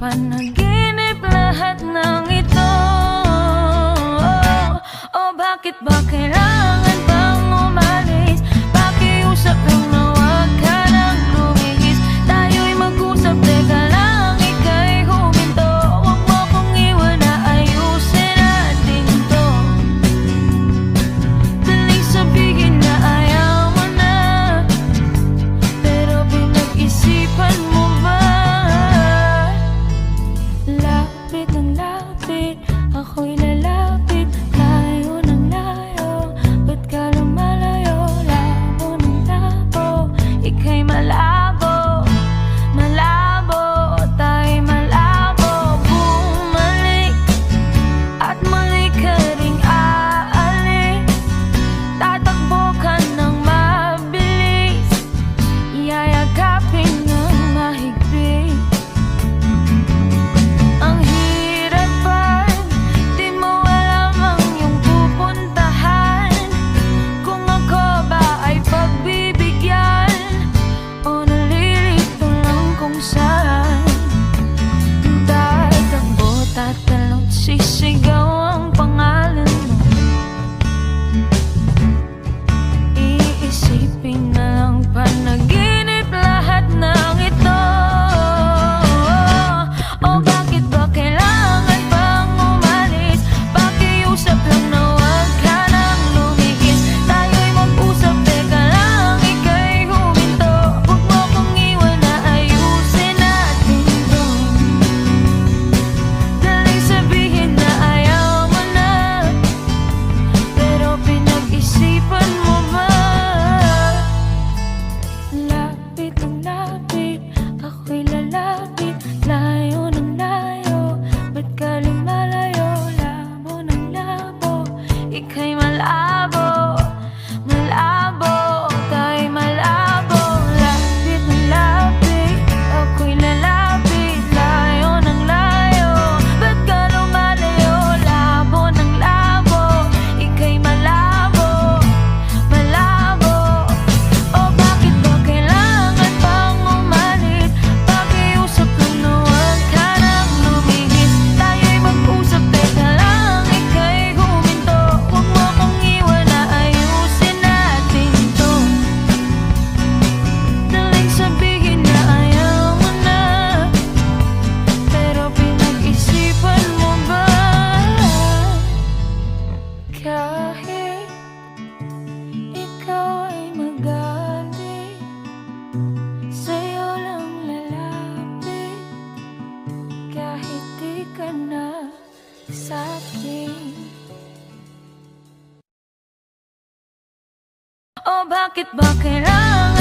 panaginip lahat ng ito. O bakit ba kailangan pang umalis? Pakiusap lang na huwag ka nang lumihis. Tayo'y mag-usap, teka lang, ika'y huminto. Huwag mo kong iwan na ayusin natin to. Daling sabihin na ayaw mo na, pero pinag-isipan mo ba? Lapit ng lapit, ako'y lalapit. Layo ng layo, ba't ka lumalayo? Labo ng labo, ika'y malabo. Malabo, tayo'y malabo. Bumalik at muli ka ring aalis. Tatakbo ka ng mabilis, yayakapin ng mahigpit. Ang hirapan, di mo alam ang iyong pupuntahan. Kung ako ba ay pagbibigyan o nalilito lang kung saan. Tatakbo, tatalon, sisigaw ang pangalan mo. Iisipin na lang panaginip lahat ng ito. O bakit ba kailangan pang umalis? Pakiusap lang na huwag ka nang lumihis. Tayo'y mag-usap, teka lang, ika'y huminto. Huwag mo kong iwan na ayusin natin to. Daling sabihin na ayaw mo na, pero pinag-isipan mo ba? Lapit ang lapit, ako'y lalapit. Layo ng layo, ba't ka lumalayo? Labo ng labo, ika'y malabo. Malabo, tayo'y malabo. Lapit ng lapit, ako'y lalapit. Layo ng layo, ba't ka lumalayo? Labo ng labo, ika'y malabo. Malabo, o bakit ba kailangan pang umalis? Pakiusap lang na huwag ka nang lumihis. Tayo'y mag-usap, teka lang, ika'y huminto. Huwag mo kong iwan na ayusin natin to. Daling sabihin na ayaw mo na, pero pinag-isipan mo ba? Kahit ikaw ay magalit, sa'yo lang lalapit. Kahit di ka na sa'kin. O bakit ba kailangan